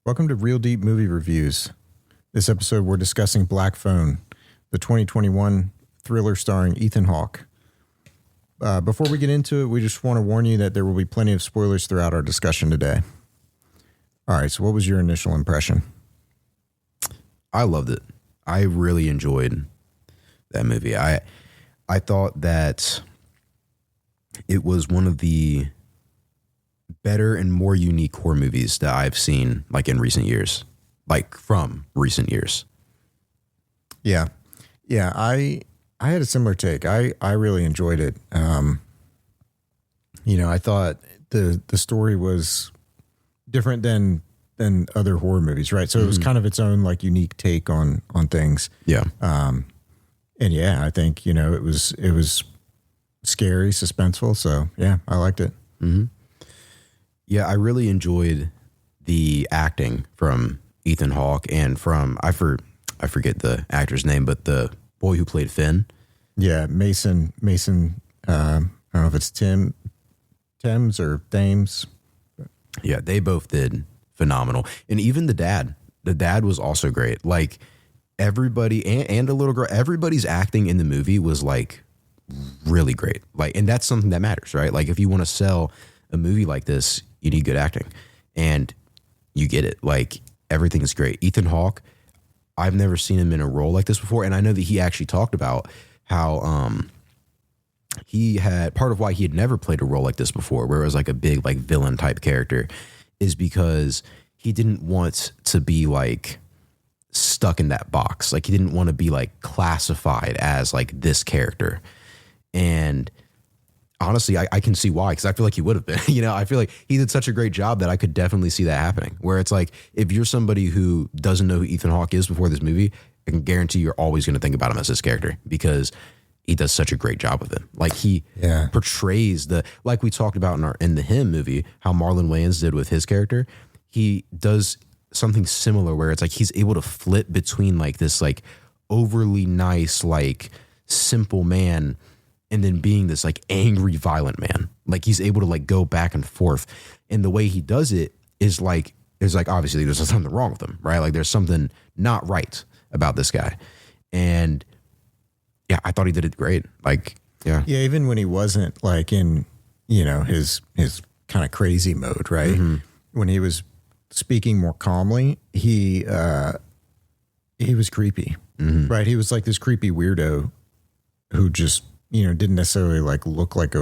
Welcome to Real Deep Movie Reviews. This episode, we're discussing Black Phone, the 2021 thriller starring Ethan Hawke. Before we get into it, we just want to warn you that there will be plenty of spoilers throughout our discussion today. All right, so what was your initial impression? I loved it. I really enjoyed that movie. I thought that it was one of the better and more unique horror movies that I've seen in recent years, from recent years. Yeah. I had a similar take. I really enjoyed it. I thought the story was different than other horror movies, right? So it was kind of its own unique take on things. Yeah. And yeah, I think, it was scary, suspenseful. So yeah, I liked it. Mm-hmm. Yeah, I really enjoyed the acting from Ethan Hawke and from, I forget the actor's name, but the boy who played Finn. Yeah, Mason, I don't know if it's Thames or Thames. Yeah, they both did phenomenal. And even the dad was also great. Everybody and the little girl, everybody's acting in the movie was really great. And that's something that matters, right? If you want to sell a movie like this, you need good acting, and you get it. Everything's great. Ethan Hawke, I've never seen him in a role like this before, and I know that he actually talked about how he had part of why he had never played a role like this before, where it was a big villain type character, is because he didn't want to be stuck in that box. He didn't want to be classified as this character. And honestly, I can see why, because I feel like he would have been. I feel like he did such a great job that I could definitely see that happening. Where it's if you're somebody who doesn't know who Ethan Hawke is before this movie, I can guarantee you're always going to think about him as this character, because he does such a great job with it. He portrays we talked about in the Him movie, how Marlon Wayans did with his character. He does something similar where it's he's able to flip between this overly nice, simple man, and then being this angry, violent man. He's able to go back and forth. And the way he does it is there's obviously there's something wrong with him, right? There's something not right about this guy. And yeah, I thought he did it great. Yeah, even when he wasn't in, his kind of crazy mode, right? Mm-hmm. When he was speaking more calmly, he was creepy, right? He was this creepy weirdo who just, didn't necessarily look like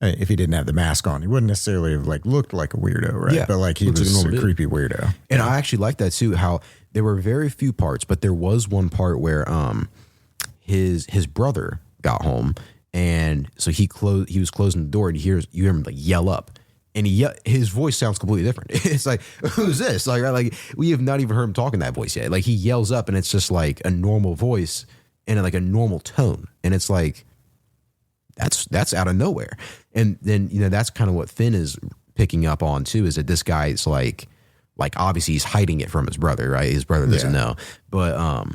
if he didn't have the mask on, he wouldn't necessarily have looked like a weirdo, right? Yeah, but he was a creepy weirdo. And I actually like that too, how there were very few parts, but there was one part where his brother got home, and so he was closing the door, and you hear him yell up, and his voice sounds completely different. It's who's this? We have not even heard him talk in that voice yet. He yells up, and it's just a normal voice and a normal tone, and it's that's out of nowhere. And then that's kind of what Finn is picking up on too, is that this guy's obviously he's hiding it from his brother, right? His brother doesn't know, but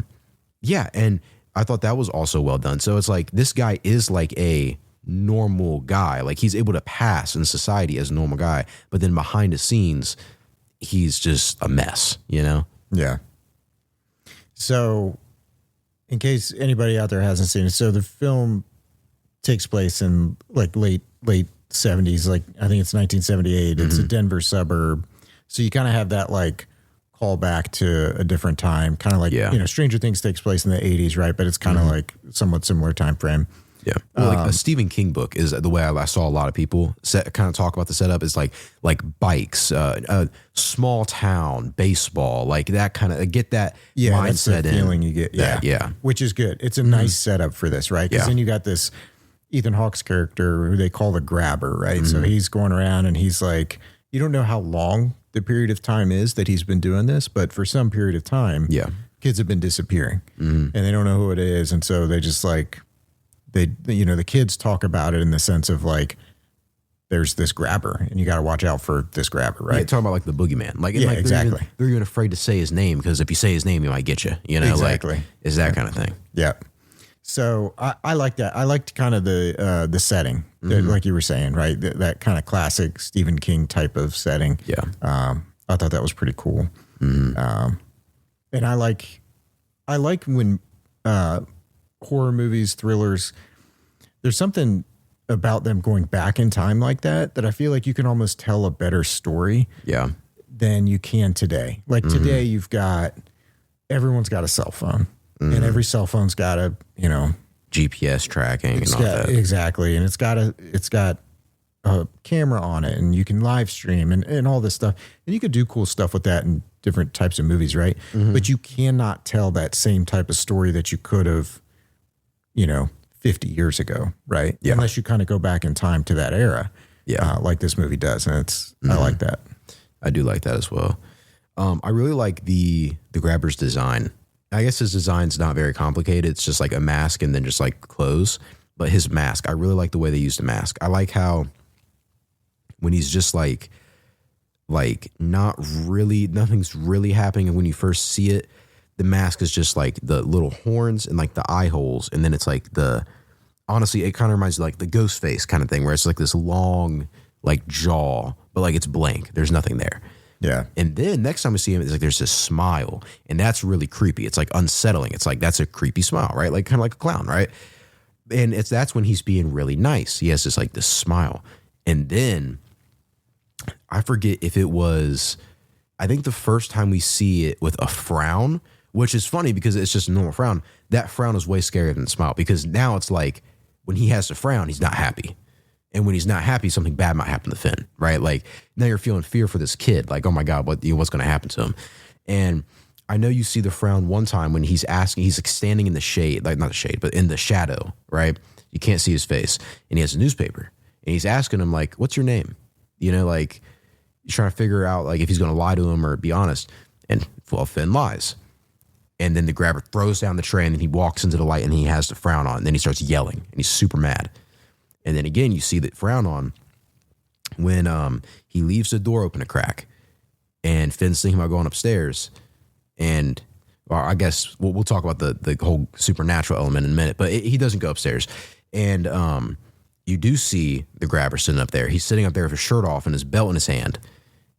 yeah, and I thought that was also well done. So it's this guy is a normal guy, he's able to pass in society as a normal guy, but then behind the scenes he's just a mess, Yeah. So in case anybody out there hasn't seen it, so the film takes place in late 70s, I think it's 1978. It's a Denver suburb, so you kind of have that call back to a different time, kind of Stranger Things takes place in the 80s, right? But it's kind of somewhat similar time frame. Yeah, well, a Stephen King book is the way I saw a lot of people kind of talk about the setup is bikes, small town, baseball, that kind of get that mindset, that's the feeling you get. Yeah, which is good. It's a nice setup for this, right? Because then you got this Ethan Hawke's character who they call the grabber, right? So he's going around and he's you don't know how long the period of time is that he's been doing this, but for some period of time, kids have been disappearing and they don't know who it is, and so they just the kids talk about it in the sense of there's this grabber and you got to watch out for this grabber, right? Yeah, talking about the boogeyman. Exactly. They're even afraid to say his name, because if you say his name, he might get you. Exactly. Is that kind of thing. Yeah. So I like that. I liked kind of the setting, like you were saying, right? That kind of classic Stephen King type of setting. Yeah. I thought that was pretty cool. And I like when horror movies, thrillers, there's something about them going back in time like that I feel like you can almost tell a better story than you can today. Like today everyone's got a cell phone and every cell phone's got a, GPS tracking and all that. Exactly. And it's got a camera on it and you can live stream and all this stuff. And you could do cool stuff with that in different types of movies, right? But you cannot tell that same type of story that you could have, 50 years ago, right? Yeah. Unless you kind of go back in time to that era. Yeah. Like this movie does. And I like that. I do like that as well. I really like the grabber's design. I guess his design's not very complicated. It's just like a mask and then just like clothes. But his mask, I really like the way they used the mask. I like how when he's just like nothing's really happening. And when you first see it, the mask is just like the little horns and like the eye holes. And then it's like honestly, it kind of reminds me like the ghost face kind of thing where it's like this long like jaw, but like it's blank. There's nothing there. Yeah. And then next time we see him, it's like there's this smile, and that's really creepy. It's like unsettling. It's like that's a creepy smile, right? Like kind of like a clown, right? And that's when he's being really nice. He has this smile. And then I forget if it was, I think the first time we see it with a frown, which is funny because it's just a normal frown. That frown is way scarier than the smile because now it's like when he has to frown, he's not happy. And when he's not happy, something bad might happen to Finn, right? Like now you're feeling fear for this kid. Like, oh my God, what's going to happen to him? And I know you see the frown one time when he's like standing in the shade, like not the shade, but in the shadow, right? You can't see his face. And he has a newspaper and he's asking him like, what's your name? Like he's trying to figure out like if he's going to lie to him or be honest. And well, Finn lies. And then the grabber throws down the tray and then he walks into the light and he has the frown on. And then he starts yelling and he's super mad. And then again, you see the frown on when he leaves the door open a crack and Finn's thinking about going upstairs. And I guess we'll talk about the whole supernatural element in a minute, but he doesn't go upstairs. And you do see the grabber sitting up there. He's sitting up there with his shirt off and his belt in his hand.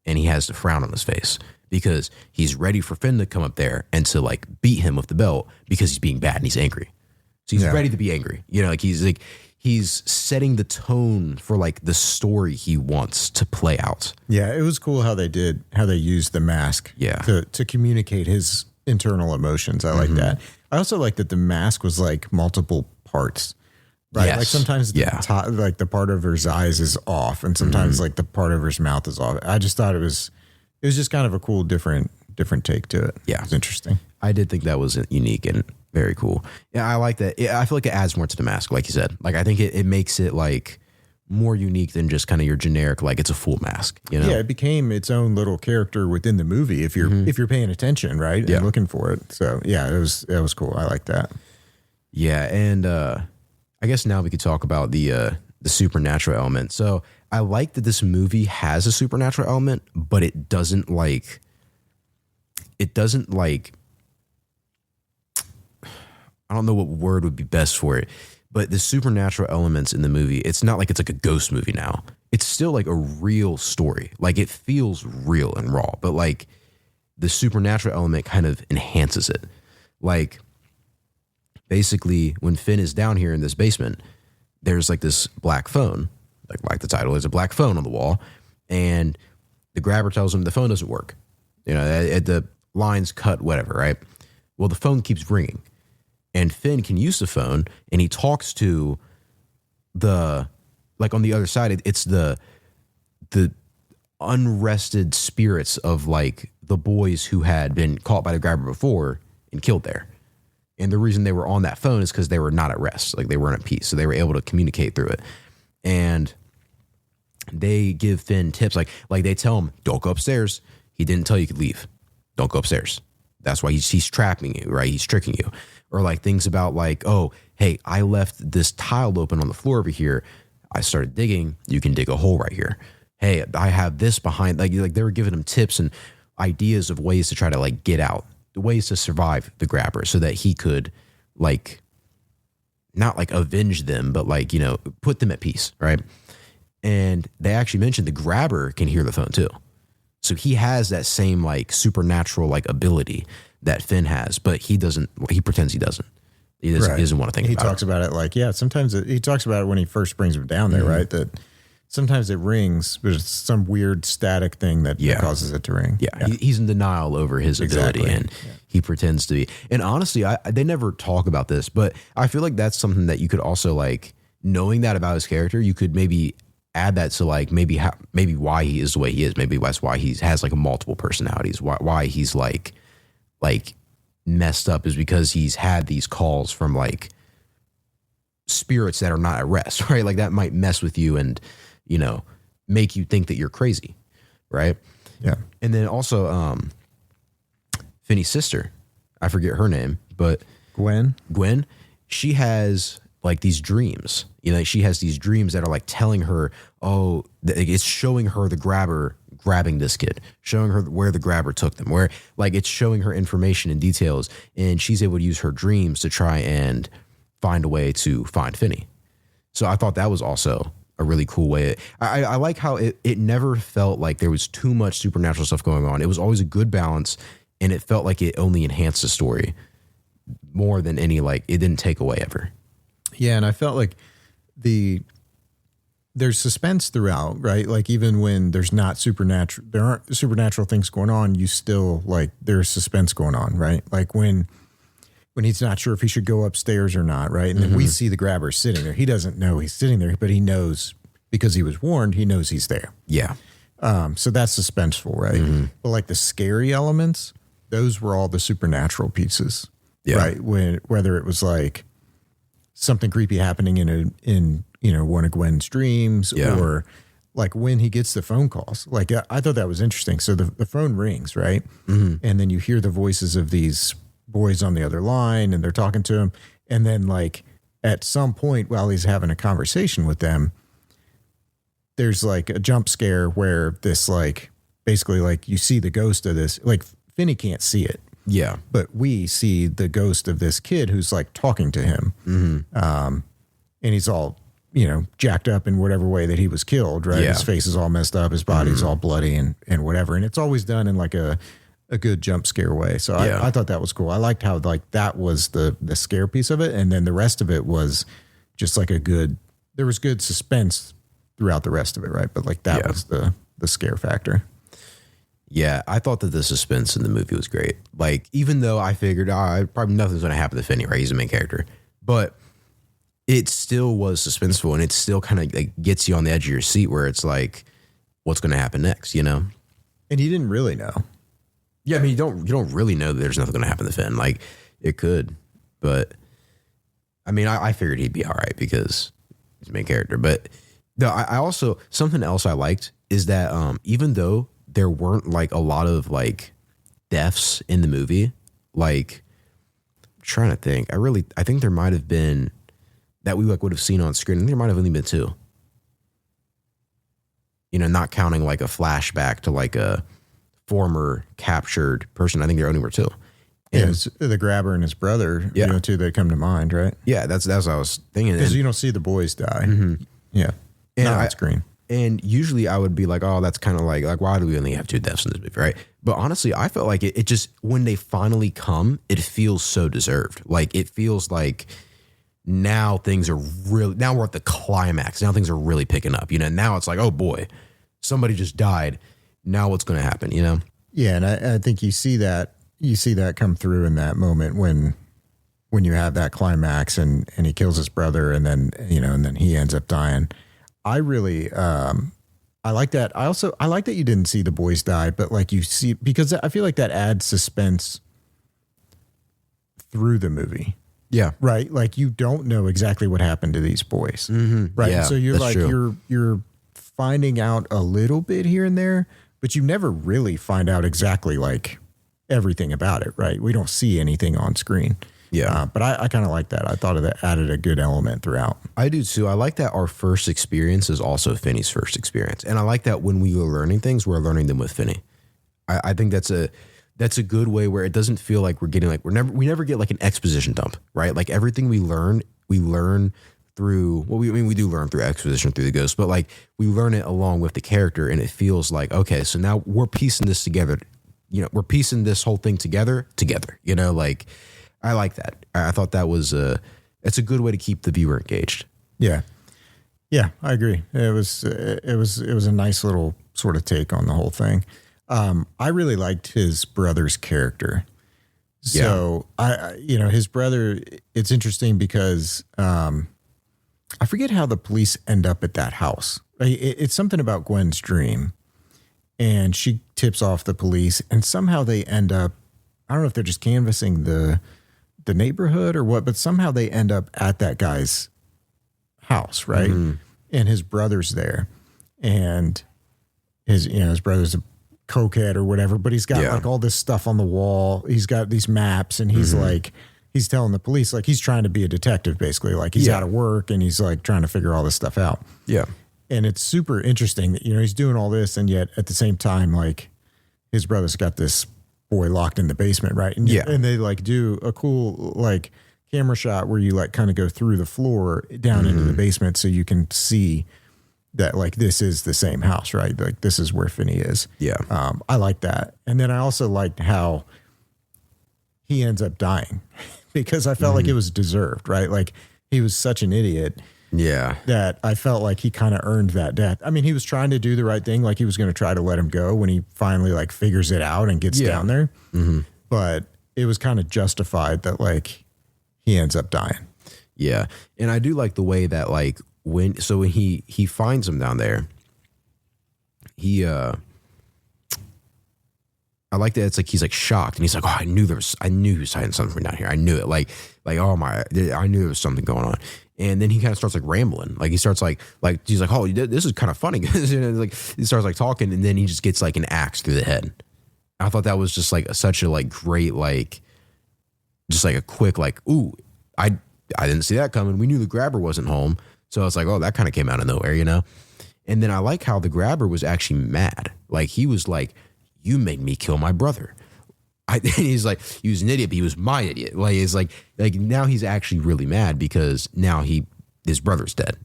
And he has the frown on his face because he's ready for Finn to come up there and to like beat him with the belt because he's being bad and he's angry. So he's ready to be angry. He's setting the tone for like the story he wants to play out. Yeah, it was cool how they used the mask to communicate his internal emotions. I like that. I also like that the mask was like multiple parts. Right. Yes. Like sometimes like the part of his eyes is off and sometimes like the part of his mouth is off. I just thought it was just kind of a cool different take to it. Yeah. It was interesting. I did think that was unique and very cool. Yeah, I like that. I feel like it adds more to the mask, like you said. Like I think it makes it like more unique than just kind of your generic, like it's a full mask. Yeah, it became its own little character within the movie if you're paying attention, right? Yeah. And looking for it. So yeah, it was cool. I like that. Yeah, and I guess now we could talk about the supernatural element. So I like that this movie has a supernatural element, but it doesn't like I don't know what word would be best for it, but the supernatural elements in the movie, it's not like it's like a ghost movie now. It's still like a real story. Like it feels real and raw, but like the supernatural element kind of enhances it. Like basically when Finn is down here in this basement, there's like this black phone, like the title, there's a black phone on the wall, and the grabber tells him the phone doesn't work. The lines cut, whatever, right? Well, the phone keeps ringing. And Finn can use the phone, and he talks to like on the other side, it's the unrested spirits of like the boys who had been caught by the grabber before and killed there. And the reason they were on that phone is because they were not at rest, like they weren't at peace, so they were able to communicate through it. And they give Finn tips, like they tell him, "Don't go upstairs. He didn't tell you could leave. Don't go upstairs. That's why he's trapping you, right? He's tricking you." Or like things about like, "Oh, hey, I left this tile open on the floor over here. I started digging. You can dig a hole right here. Hey, I have this behind." Like they were giving him tips and ideas of ways to try to like get out, the ways to survive the grabber, so that he could like not like avenge them, but like put them at peace, right? And they actually mentioned the grabber can hear the phone too. So he has that same like supernatural like ability that Finn has, but he pretends he doesn't. He doesn't want to think about it. He talks about it like, sometimes he talks about it when he first brings him down there, right? That sometimes it rings, but it's some weird static thing that causes it to ring. Yeah. He's in denial over his ability, and he pretends to be. And honestly, they never talk about this, but I feel like that's something that you could also like, knowing that about his character, you could maybe add that to like maybe why he is the way he is. Maybe that's why he has like multiple personalities. Why he's like messed up is because he's had these calls from like spirits that are not at rest, right? Like that might mess with you and, you know, make you think that you're crazy, right? Yeah. And then also Finney's sister, I forget her name, but Gwen, she has like these dreams. You know, she has these dreams that are like telling her, oh, it's showing her the grabber grabbing this kid, showing her where the grabber took them, where like it's showing her information and details, and she's able to use her dreams to try and find a way to find Finney. So I thought that was also a really cool way. I like how it never felt like there was too much supernatural stuff going on. It was always a good balance, and it felt like it only enhanced the story more than any, like it didn't take away ever. Yeah, and I felt like there's suspense throughout, right? Like even when there aren't supernatural things going on, you still like there's suspense going on, right? Like when he's not sure if he should go upstairs or not, right? And then we see the grabber sitting there. He doesn't know he's sitting there, but he knows because he was warned, he knows he's there. Yeah. So that's suspenseful, right? But like the scary elements, those were all the supernatural pieces, right? Whether it was like something creepy happening in one of Gwen's dreams, or like when he gets the phone calls. Like I thought that was interesting. So the phone rings, right? And then you hear the voices of these boys on the other line, and they're talking to him. And then like at some point while he's having a conversation with them, there's like a jump scare where this like basically like you see the ghost of this, like Finney can't see it. Yeah. But we see the ghost of this kid who's like talking to him. And he's all, jacked up in whatever way that he was killed, right? Yeah. His face is all messed up. His body's all bloody and whatever. And it's always done in like a good jump scare way. So I thought that was cool. I liked how like that was the scare piece of it. And then the rest of it was just like there was good suspense throughout the rest of it, right? But like that was the scare factor. Yeah, I thought that the suspense in the movie was great. Like, even though I figured, probably nothing's going to happen to Finney, right? He's the main character. But it still was suspenseful, and it still kind of like gets you on the edge of your seat where it's like, what's going to happen next, And you didn't really know. Yeah, I mean, you don't really know that there's nothing going to happen to Finn. Like, it could. But, I mean, I figured he'd be all right because he's the main character. But I also, something else I liked is that even though there weren't like a lot of like deaths in the movie, like I'm trying to think, I think there might have been that we like would have seen on screen. I think there might have only been 2, not counting like a flashback to like a former captured person. I think there only were 2. And the grabber and his brother, 2 that come to mind, right? Yeah, that's what I was thinking. Because you don't see the boys die. Yeah, and not on screen. And usually I would be like, oh, that's kind of like why do we only have 2 deaths in this movie, right? But honestly, I felt like it just, when they finally come, it feels so deserved. Like, it feels like now we're at the climax. Now things are really picking up, Now it's like, oh boy, somebody just died. Now what's going to happen, Yeah, and I think you see that come through in that moment when you have that climax and he kills his brother and then, and then he ends up dying. I really, I like that. I like that you didn't see the boys die, but like you see, because I feel like that adds suspense through the movie. Yeah. Right. Like you don't know exactly what happened to these boys. Right. Yeah, so you're like, true. you're finding out a little bit here and there, but you never really find out exactly like everything about it. Right. We don't see anything on screen. Yeah. But I kind of like that. I thought that added a good element throughout. I do too. I like that our first experience is also Finney's first experience. And I like that when we are learning things, we're learning them with Finney. I think that's a good way where it doesn't feel like we're getting like, we never get like an exposition dump, right? Like everything we learn through, well, we do learn through exposition through the ghost, but like we learn it along with the character, and it feels like, okay, so now we're piecing this together. We're piecing this whole thing together. Like I like that. I thought that was it's a good way to keep the viewer engaged. Yeah. Yeah, I agree. It was a nice little sort of take on the whole thing. I really liked his brother's character. So his brother, it's interesting because I forget how the police end up at that house. It's something about Gwen's dream, and she tips off the police, and somehow they end up, I don't know if they're just canvassing the neighborhood or what, but somehow they end up at that guy's house, right? Mm-hmm. And his brother's there, and his brother's a cokehead or whatever, but he's got like all this stuff on the wall. He's got these maps, and he's like, he's telling the police, like, he's trying to be a detective, basically. Like, he's out of work, and he's like trying to figure all this stuff out. Yeah. And it's super interesting that, he's doing all this, and yet at the same time, like, his brother's got this boy locked in the basement, right? And, and they like do a cool like camera shot where you like kind of go through the floor down into the basement so you can see that like this is the same house, right? Like this is where Finney is. Yeah. I like that. And then I also liked how he ends up dying because I felt like it was deserved, right? Like he was such an idiot. Yeah. That I felt like he kind of earned that death. I mean, he was trying to do the right thing. Like he was going to try to let him go when he finally like figures it out and gets down there. Mm-hmm. But it was kind of justified that like he ends up dying. Yeah. And I do like the way that like when he finds him down there, I like that it's like he's like shocked and he's like, oh, I knew he was hiding something from down here. I knew it. Like oh my, I knew there was something going on. And then he kind of starts like rambling. Like he starts like he's like, oh, this is kind of funny. Like he starts like talking, and then he just gets like an axe through the head. I thought that was just like such a like great like, just like a quick like, ooh, I didn't see that coming. We knew the grabber wasn't home, so it's like, oh, that kind of came out of nowhere, And then I like how the grabber was actually mad. Like he was like, you made me kill my brother. And he's like, he was an idiot, but he was my idiot. Like it's like now he's actually really mad because now his brother's dead,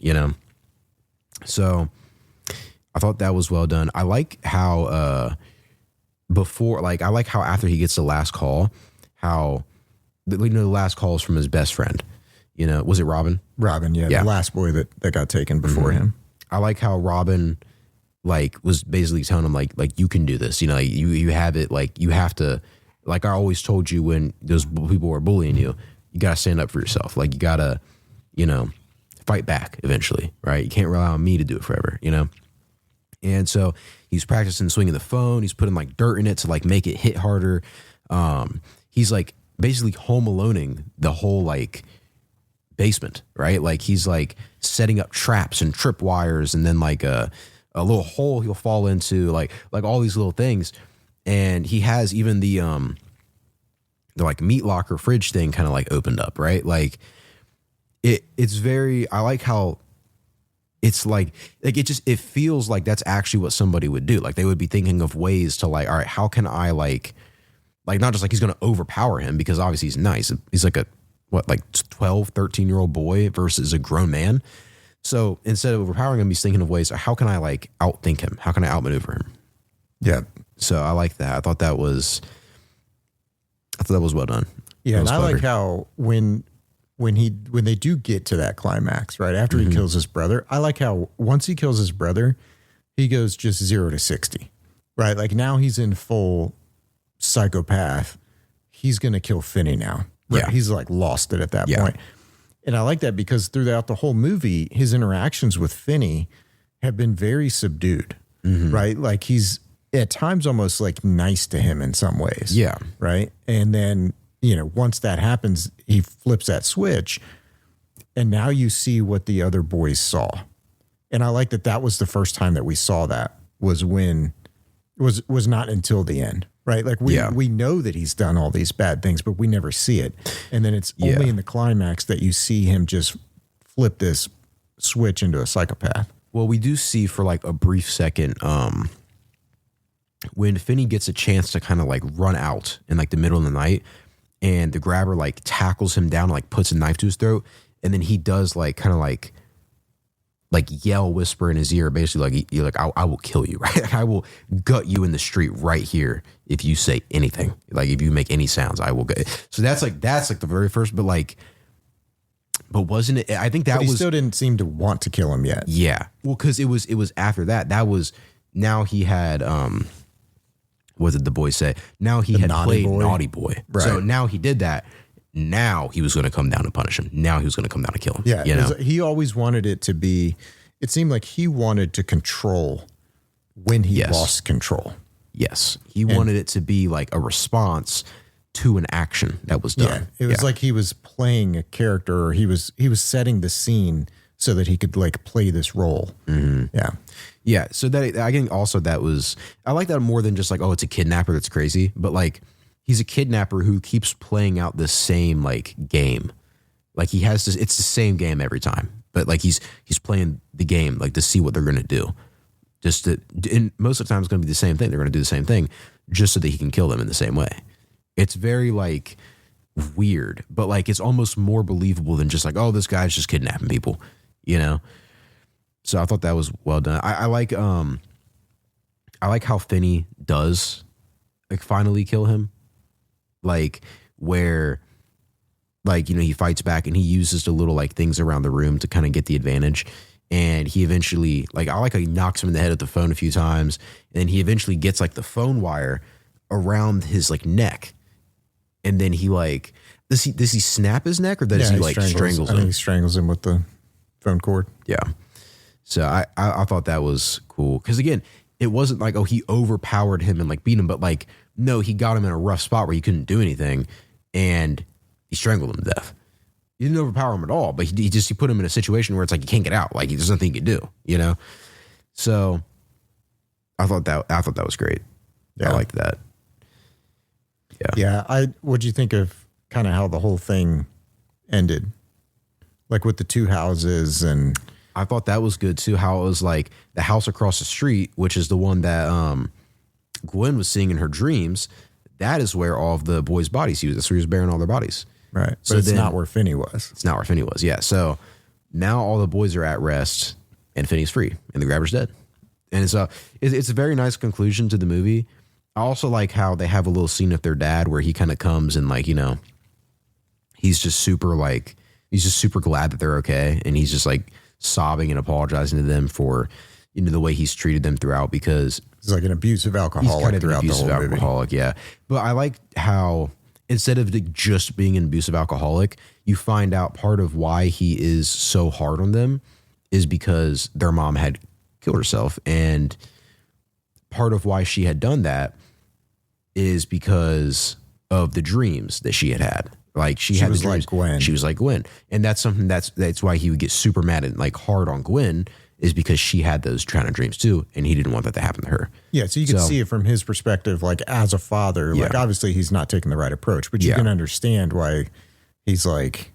So I thought that was well done. I like how I like how after he gets the last call, how the last call is from his best friend. Was it Robin? Robin, yeah. The last boy that got taken before him. I like how Robin like was basically telling him like you can do this, like, you have it, like you have to, like I always told you when those people were bullying you, you got to stand up for yourself. Like you got to, fight back eventually, right? You can't rely on me to do it forever, And so he's practicing swinging the phone. He's putting like dirt in it to like make it hit harder. He's like basically home aloneing the whole like basement, right? Like he's like setting up traps and trip wires, and then like a little hole he'll fall into, like all these little things. And he has even the like meat locker fridge thing kind of like opened up, right? Like it's very, I like how it's like it feels like that's actually what somebody would do. Like they would be thinking of ways to like, all right, how can I like not just like he's going to overpower him because obviously he's nice. He's like a 12, 13-year-old boy versus a grown man. So instead of overpowering him, he's thinking of ways, how can I like outthink him? How can I outmaneuver him? Yeah. So I like that. I thought that was well done. Yeah. And I like how when they do get to that climax, right after he kills his brother, I like how once he kills his brother, he goes just 0 to 60, right? Like now he's in full psychopath. He's going to kill Finney now. Right? Yeah. He's like lost it at that point. And I like that because throughout the whole movie, his interactions with Finney have been very subdued, right? Like he's at times almost like nice to him in some ways. Yeah. Right. And then, once that happens, he flips that switch and now you see what the other boys saw. And I like that was the first time that we saw that was not until the end. Right. Like we know that he's done all these bad things, but we never see it. And then it's only in the climax that you see him just flip this switch into a psychopath. Well, we do see for like a brief second, when Finney gets a chance to kind of like run out in like the middle of the night and the grabber like tackles him down and like puts a knife to his throat. and then he does like kind of like yell, whisper in his ear, basically like you're like I will kill you, right? I will gut you in the street right here if you say anything, like if you make any sounds, I will get. So that's like the very first, but wasn't it? I think that he still didn't seem to want to kill him yet. Yeah, well, because it was after that. That was now he had what did the boy say? Now he had played naughty boy, right. So now he did that. Now he was going to come down and punish him. Now he was going to come down and kill him. Yeah, you know? He always wanted it to be. It seemed like he wanted to control when he lost control. Yes, he wanted it to be like a response to an action that was done. Yeah, it was like he was playing a character, or he was setting the scene so that he could like play this role. Mm-hmm. Yeah, yeah. So that I think also that was, I like that more than just like, oh, it's a kidnapper that's crazy, but like he's a kidnapper who keeps playing out the same like game. Like he has this, it's the same game every time, but like he's playing the game like to see what they're going to do. Just to, and most of the time it's going to be the same thing. They're going to do the same thing just so that he can kill them in the same way. It's very like weird, but like it's almost more believable than just like, oh, this guy's just kidnapping people, you know? So I thought that was well done. I like how Finney does like finally kill him. Like where like, you know, he fights back and he uses the little like things around the room to kind of get the advantage. And he eventually, like, I like how he knocks him in the head with the phone a few times. And then he eventually gets like the phone wire around his like neck. And then he like, does he snap his neck, or does he like strangles him? I think he strangles him with the phone cord. Yeah. So I thought that was cool. Cause again, it wasn't like, oh, he overpowered him and like beat him, but like, no, he got him in a rough spot where he couldn't do anything and he strangled him to death. He didn't overpower him at all, but he put him in a situation where it's like he can't get out. Like there's nothing he can do, you know? So I thought that was great. Yeah. I liked that. Yeah. What'd you think of kind of how the whole thing ended? Like with the two houses, and I thought that was good too. How it was like the house across the street, which is the one that Gwen was seeing in her dreams. That is where all of the boys' bodies he was. That's where he was burying all their bodies. Right. So it's not where Finney was. It's not where Finney was. Yeah. So now all the boys are at rest and Finney's free and the grabber's dead. And so it's a very nice conclusion to the movie. I also like how they have a little scene with their dad where he kind of comes and like, you know, he's just super glad that they're okay. And he's just like sobbing and apologizing to them for, you know, the way he's treated them throughout, because he's like an abusive alcoholic. He's kind of throughout an abusive alcoholic. Yeah. But I like how instead of just being an abusive alcoholic, you find out part of why he is so hard on them is because their mom had killed herself. And part of why she had done that is because of the dreams that she had. Like she had was the dreams. Like Gwen. She was like Gwen. And that's something that's why he would get super mad and like hard on Gwen, is because she had those kind of dreams too. And he didn't want that to happen to her. Yeah. So you can see it from his perspective, like as a father, like obviously he's not taking the right approach, but you can understand why he's like,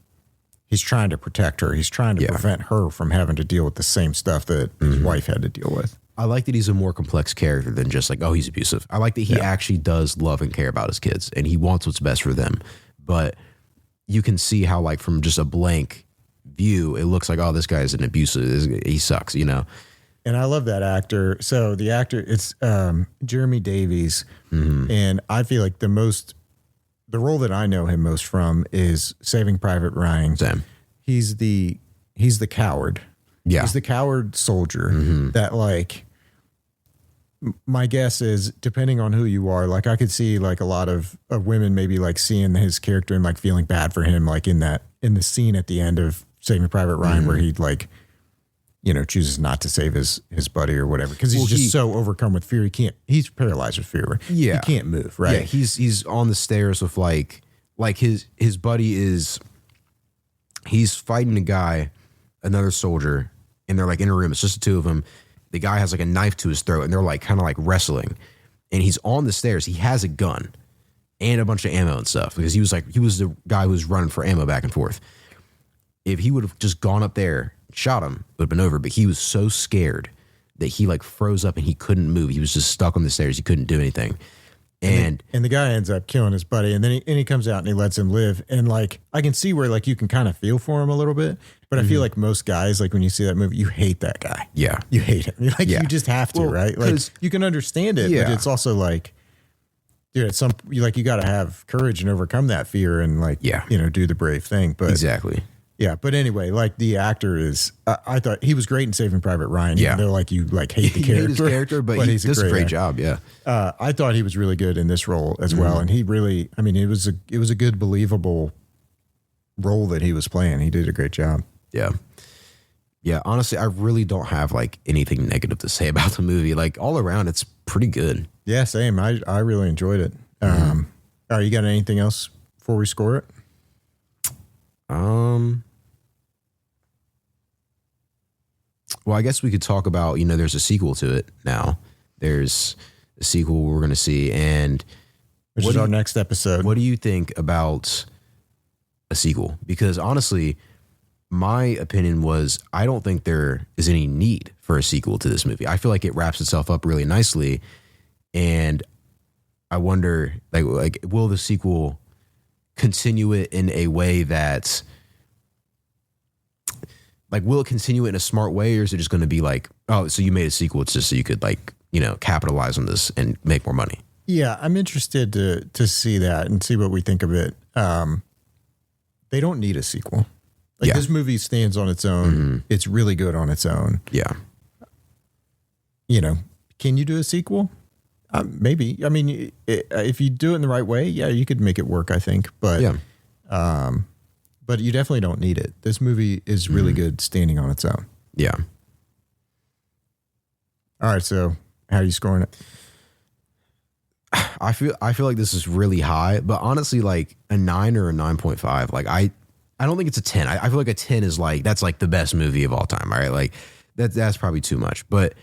he's trying to protect her. He's trying to prevent her from having to deal with the same stuff that his wife had to deal with. I like that he's a more complex character than just like, oh, he's abusive. I like that he actually does love and care about his kids and he wants what's best for them. But you can see how like from just a blank view, it looks like, oh, this guy is an abusive. He sucks, you know? And I love that actor. So the actor, it's Jeremy Davies. Mm-hmm. And I feel like the role that I know him most from is Saving Private Ryan. Same. He's the coward. Yeah. He's the coward soldier that like, my guess is, depending on who you are, like I could see like a lot of women maybe like seeing his character and like feeling bad for him, like in the scene at the end of Saving Private Ryan where he like, you know, chooses not to save his buddy or whatever, because he's just so overcome with fear. He's paralyzed with fear. Right? Yeah. He can't move, right? Yeah, he's on the stairs with like his buddy he's fighting a guy, another soldier, and they're like in a room. It's just the two of them. The guy has like a knife to his throat and they're like kind of like wrestling, and he's on the stairs. He has a gun and a bunch of ammo and stuff, because he was the guy who was running for ammo back and forth. If he would have just gone up there, shot him, it would have been over. But he was so scared that he like froze up and he couldn't move. He was just stuck on the stairs. He couldn't do anything. And the guy ends up killing his buddy, and then he comes out and he lets him live. And like, I can see where like you can kind of feel for him a little bit, but I feel like most guys, like when you see that movie, you hate that guy. Yeah. You hate him. You're like, you just have to, right? Like you can understand it, but it's also like, dude, at some, you got to have courage and overcome that fear and like, do the brave thing. But exactly. Yeah. But anyway, like the actor is, I thought he was great in Saving Private Ryan. Yeah. Even though like you like hate the character. Hate his character, but he does a great job. Yeah. I thought he was really good in this role as well. And he really, I mean, it was a good, believable role that he was playing. He did a great job. Yeah. Yeah. Honestly, I really don't have like anything negative to say about the movie. Like all around, it's pretty good. Yeah, same. I really enjoyed it. You got anything else before we score it? Well, I guess we could talk about, there's a sequel to it now. There's a sequel we're going to see. And which is our next episode. What do you think about a sequel? Because honestly, my opinion was I don't think there is any need for a sequel to this movie. I feel like it wraps itself up really nicely. And I wonder, like, will the sequel continue it in a way that, like, will it continue it in a smart way, or is it just going to be like, oh, so you made a sequel, it's just so you could, like, capitalize on this and make more money? Yeah, I'm interested to see that and see what we think of it. They don't need a sequel. Like, this movie stands on its own. Mm-hmm. It's really good on its own. Yeah. Can you do a sequel? Maybe. I mean, if you do it in the right way, yeah, you could make it work, I think. But but you definitely don't need it. This movie is really good standing on its own. Yeah. All right. So how are you scoring it? I feel like this is really high, but honestly, like a 9 or a 9.5. Like I don't think it's a 10. I feel like a 10 is like, that's like the best movie of all time. Right? Like that's probably too much, but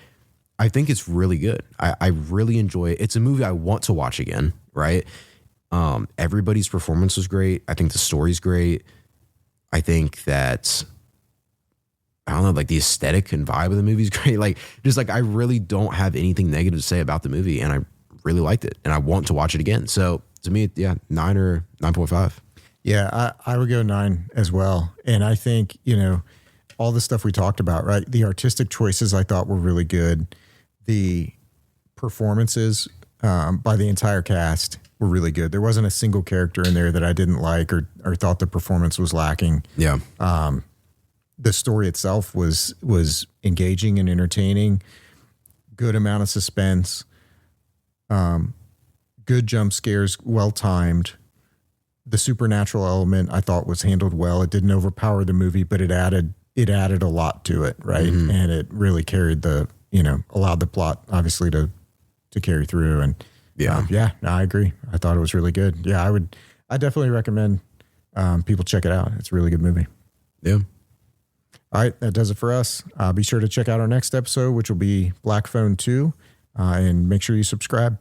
I think it's really good. I really enjoy it. It's a movie I want to watch again, right? Everybody's performance was great. I think the story's great. I think that, I don't know, like the aesthetic and vibe of the movie is great. Like, just like, I really don't have anything negative to say about the movie, and I really liked it, and I want to watch it again. So to me, 9 or 9.5. Yeah, I would go 9 as well. And I think, all the stuff we talked about, right? The artistic choices I thought were really good. The performances by the entire cast were really good. There wasn't a single character in there that I didn't like or thought the performance was lacking. Yeah. The story itself was engaging and entertaining. Good amount of suspense. Good jump scares, well timed. The supernatural element I thought was handled well. It didn't overpower the movie, but it added a lot to it, right? Mm-hmm. And it really carried allowed the plot obviously to carry through. And I agree. I thought it was really good. Yeah, I definitely recommend people check it out. It's a really good movie. Yeah. All right, that does it for us. Be sure to check out our next episode, which will be Black Phone 2, and make sure you subscribe.